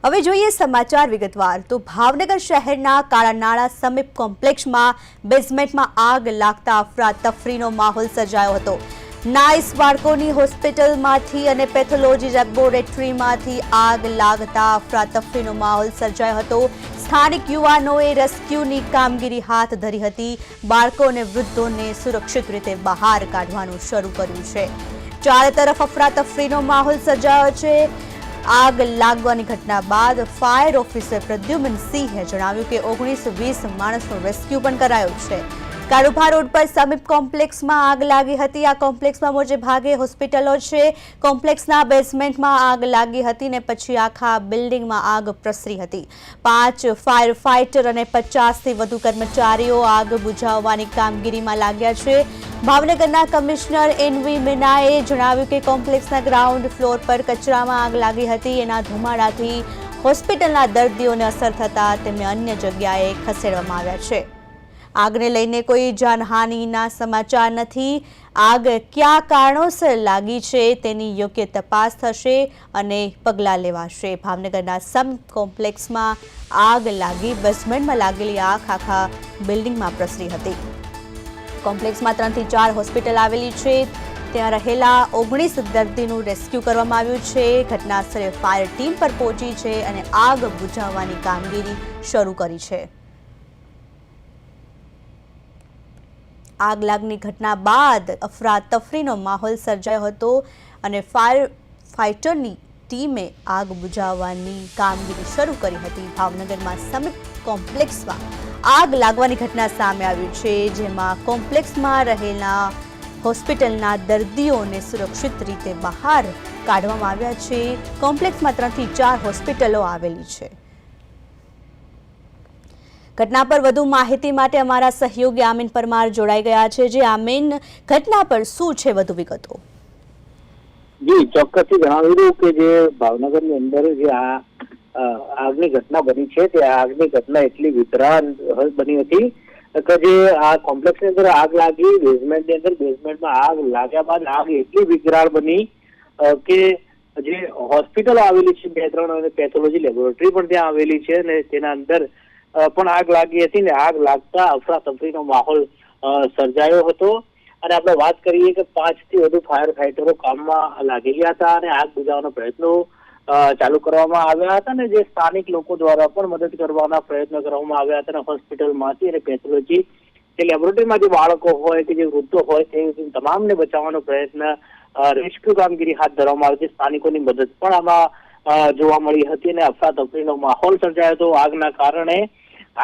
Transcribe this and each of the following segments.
હવે જોઈએ સમાચાર વિગતવાર તો ભાવનગર શહેરના કાળાનાળા સમીપ કોમ્પ્લેક્સમાં બેઝમેન્ટમાં આગ લાગતા અફરાતફરીનો માહોલ સર્જાયો હતો। નાઇસ બાળકોની હોસ્પિટલમાંથી અને પેથોલોજી લેબોરેટરીમાંથી આગ લાગતા અફરાતફરીનો માહોલ સર્જાયો હતો। સ્થાનિક યુવાનોએ રેસ્ક્યુની કામગીરી હાથ ધરી હતી। બાળકો અને વૃદ્ધોને સુરક્ષિત રીતે બહાર કાઢવાનું શરૂ કર્યું છે। ચારે તરફ અફરાતફરીનો માહોલ સર્જાયો છે। આગ લાગવાની ઘટના બાદ ફાયર ઓફિસર પ્રદ્યુમન સિંહે જણાવ્યું કે 19-20 માણસનો રેસ્ક્યુ પણ કરાયો છે। કારુભા રોડ પર સમીપ કોમ્પ્લેક્સમાં આગ લાગી હતી। આ કોમ્પ્લેક્સમાં મોટે ભાગે હોસ્પિટલો છે। કોમ્પ્લેક્સના બેઝમેન્ટમાં આગ લાગી હતી ને પછી આખા બિલ્ડિંગમાં આગ પ્રસરી હતી। 5 ફાયર ફાઇટર અને 50થી વધુ કર્મચારીઓ આગ બુઝાવવાની કામગીરીમાં લાગ્યા છે। ભાવનગરના કમિશનર એનવી મીનાએ જણાવ્યું કે કોમ્પ્લેક્સના ગ્રાઉન્ડ ફ્લોર પર કચરામાં આગ લાગી હતી। એના ધુમાડાથી હોસ્પિટલના દર્દીઓને અસર થતાં તેમને અન્ય જગ્યાએ ખસેડવામાં આવ્યા છે। આગને લઈને કોઈ જાનહાનિના સમાચાર નથી। આગ કયા કારણોસર લાગી છે તેની યોગ્ય તપાસ થશે અને પગલાં લેવાશે। ભાવનગરના સમીપ કોમ્પ્લેક્સમાં આગ લાગી બેઝમેન્ટમાં લાગેલી આગ આખા બિલ્ડિંગમાં પ્રસરી હતી। કોમ્પ્લેક્સમાં 3 થી 4 હોસ્પિટલ આવેલી છે। ત્યાં રહેલા 19 દર્દીનું રેસ્ક્યુ કરવામાં આવ્યું છે। ઘટનાસ્થળે ફાયર ટીમ પર પહોંચી છે અને આગ બુઝાવવાની કામગીરી શરૂ કરી છે। આગ લાગની ઘટના બાદ અફરાતફરીનો માહોલ સર્જાયો હતો અને ફાયર ફાઇટરની ટીમે આગ બુઝાવવાની કામગીરી શરૂ કરી હતી। ભાવનગરમાં સમીપ કોમ્પ્લેક્સમાં આગ લાગવાની ઘટના સામે આવી છે, જેમાં કોમ્પ્લેક્સમાં રહેલા હોસ્પિટલના દર્દીઓને સુરક્ષિત રીતે બહાર કાઢવામાં આવ્યા છે। કોમ્પ્લેક્સમાં 3 થી 4 હોસ્પિટલો આવેલી છે। ઘટના પર વધુ માહિતી માટે અમારા સહયોગી આમીન પરમાર જોડાઈ ગયા છે। જે આમીન, ઘટના પર શું છે વધુ વિગતો? જી, ચોક્કસથી જણાવી દઉં કે જે ભાવનગરની અંદર જે આગની ઘટના બની છે તે આગની ઘટના એટલી વિકરાળ બની હતી કે જે આ કોમ્પ્લેક્સની અંદર આગ લાગી, બેઝમેન્ટની અંદર બેઝમેન્ટમાં આગ લાગ્યા બાદ આગ એટલી વિકરાળ બની કે જે હોસ્પિટલો આવેલી છે 2-3 અને પેથોલોજી લેબોરેટરી પણ ત્યાં આવેલી છે અને તેના અંદર પણ આગ લાગી હતી ને આગ લાગતા અફરાતફરીનો માહોલ સર્જાયો હતો। અને આપણે વાત કરીએ કે 5થી વધુ ફાયર ફાઇટરો કામમાં લાગેલા હતા અને આગ બુઝાવવાના પ્રયત્નો ચાલુ કરવામાં આવ્યા હતા અને જે સ્થાનિક લોકો દ્વારા પણ મદદ કરવાના પ્રયત્નો કરવામાં આવ્યા હતા અને હોસ્પિટલમાંથી અને પેથોલોજી કે લેબોરેટરીમાં જે બાળકો હોય કે જે વૃદ્ધો હોય તે તમામને બચાવવાનો પ્રયત્ન રેસ્ક્યુ કામગીરી હાથ ધરવામાં આવી હતી। સ્થાનિકોની મદદ પણ આમાં જોવા મળી હતી અને અફરાતફરીનો માહોલ સર્જાયો હતો। આગના કારણે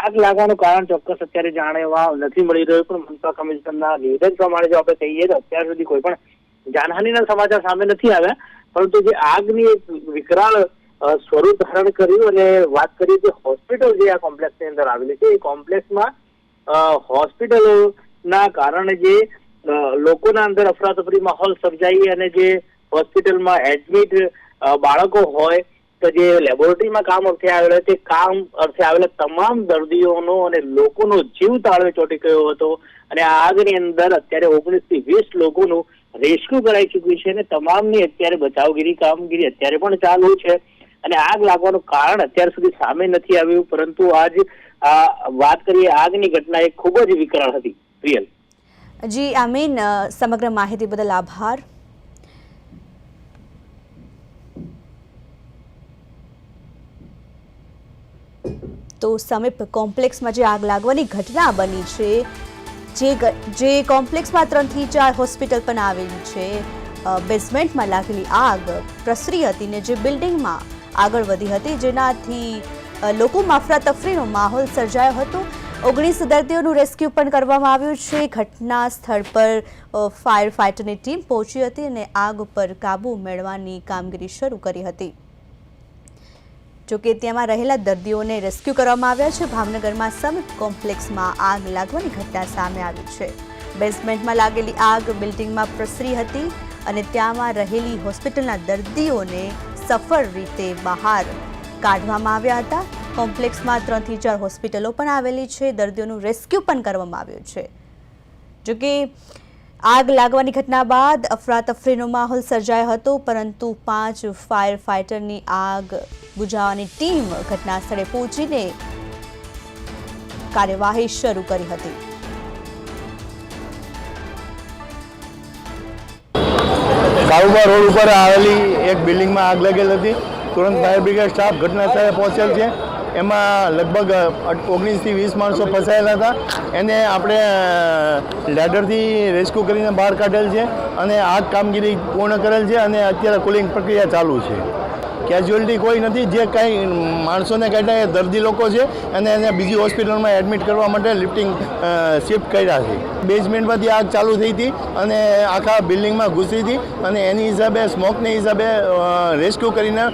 આગ લાગવાનું કારણ ચોક્કસ અત્યારે જાણવા નથી મળી રહ્યું, પણ મનપા કમિશનરના નિવેદન પ્રમાણે જો આપણે કહીએ તો અત્યાર સુધી કોઈ પણ જાનહાનિના સમાચાર સામે નથી આવ્યા, પરંતુ જે આગની એક વિકરાળ સ્વરૂપ ધારણ કર્યું અને વાત કરીએ કે હોસ્પિટલ જે આ કોમ્પ્લેક્સની અંદર આવેલી છે એ કોમ્પ્લેક્સમાં હોસ્પિટલોના કારણે જે લોકોના અંદર અફરાતફરી માહોલ સર્જાઈ અને જે હોસ્પિટલમાં એડમિટ બાળકો હોય તો જે લેબોરેટરીમાં કામ અર્થે આવેલા તે કામ અર્થે આવેલા તમામ દર્દીઓનો અને લોકોનો જીવ તાળવે ચોંટી ગયો હતો અને આ આગની અંદર અત્યારે 19થી 20 લોકોનું રેસ્ક્યુ કરાઈ ચૂક્યું છે અને તમામની અત્યારે બચાવગીરી કામગીરી અત્યારે પણ ચાલુ છે અને આગ લાગવાનું કારણ અત્યાર સુધી સામે નથી આવ્યું, પરંતુ આજ વાત કરીએ આગની ઘટના એ ખૂબ જ વિકરાળ હતી। પ્રિયલ જી આમીન, સમગ્ર માહિતી બદલ આભાર। તો સમીપ કોમ્પ્લેક્સમાં જે આગ લાગવાની ઘટના બની છે, જે કોમ્પ્લેક્સમાં 3 થી 4 હોસ્પિટલ પણ આવેલી છે, બેઝમેન્ટમાં લાગેલી આગ પ્રસરી હતી ને જે બિલ્ડિંગમાં આગળ વધી હતી, જેનાથી લોકોમાં અફરાતફરીનો માહોલ સર્જાયો હતો। 19 દર્દીઓનું રેસ્ક્યુ પણ કરવામાં આવ્યું છે। ઘટના સ્થળ પર ફાયર ફાઇટરની ટીમ પહોંચી હતી અને આગ પર કાબુ મેળવવાની કામગીરી શરૂ કરી હતી। જોકે તેમાં રહેલા દર્દીઓને રેસ્ક્યુ કરવામાં આવ્યા છે। ભાવનગરમાં સમીપ કોમ્પ્લેક્સમાં આગ લાગવાની ઘટના સામે આવી છે। બેઝમેન્ટમાં લાગેલી આગ બિલ્ડિંગમાં પ્રસરી હતી અને ત્યાંમાં રહેલી હોસ્પિટલના દર્દીઓને સફળ રીતે બહાર કાઢવામાં આવ્યા હતા। કોમ્પ્લેક્સમાં 3 થી 4 હોસ્પિટલો પણ આવેલી છે। દર્દીઓનું રેસ્ક્યુ પણ કરવામાં આવ્યું છે। જોકે આગ લાગવાની ઘટના બાદ અફરાતફરીનો માહોલ સર્જાયો હતો, પરંતુ 5 ફાયર ફાઇટરની આગ બુઝાવવાની ટીમ ઘટના સ્થળે પહોંચીને કાર્યવાહી શરૂ કરી હતી. કાળુબા રોડ ઉપર આવેલી એક બિલ્ડિંગમાં આગ લાગેલ હતી. તુરંત ફાયર બ્રિગેડ સ્ટાફ ઘટના સ્થળે પહોંચેલ છે. એમાં લગભગ 19 થી 20 માણસો ફસાયેલા હતા. એને આપણે લેડરથી રેસ્ક્યુ કરીને બહાર કાઢેલ છે અને આગ કામગીરી પૂર્ણ કરેલ છે અને અત્યારે કુલિંગ પ્રક્રિયા ચાલુ છે. કેઝ્યુઅલિટી કોઈ નથી. જે કાંઈ માણસોને કાઢ્યા એ દર્દી લોકો છે અને એને બીજી હોસ્પિટલમાં એડમિટ કરવા માટે લિફ્ટિંગ શિફ્ટ કર્યા છે. બેઝમેન્ટમાંથી આગ ચાલુ થઈ હતી અને આખા બિલ્ડિંગમાં ઘૂસી હતી અને એની હિસાબે સ્મોકની હિસાબે રેસ્ક્યુ કરીને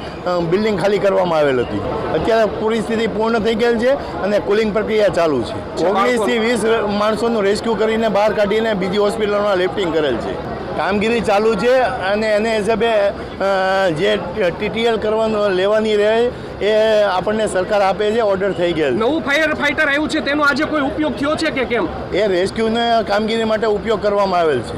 બિલ્ડિંગ ખાલી કરવામાં આવેલ હતી. અત્યારે પૂરી સ્થિતિ પૂર્ણ થઈ ગયેલ છે અને કુલિંગ પ્રક્રિયા ચાલુ છે. 19 થી 20 માણસોનું રેસ્ક્યુ કરીને બહાર કાઢીને બીજી હોસ્પિટલમાં લિફ્ટિંગ કરેલ છે. કામગીરી ચાલુ છે અને એને હિસાબે જે ટીટીએલ કરવાનું લેવાની રહે એ આપણને સરકાર આપે છે, ઓર્ડર થઈ ગયેલ. નવું ફાયર ફાઇટર આવ્યું છે, તેનો આજે કોઈ ઉપયોગ થયો છે કે કેમ? એ રેસ્ક્યુને કામગીરી માટે ઉપયોગ કરવામાં આવેલ છે.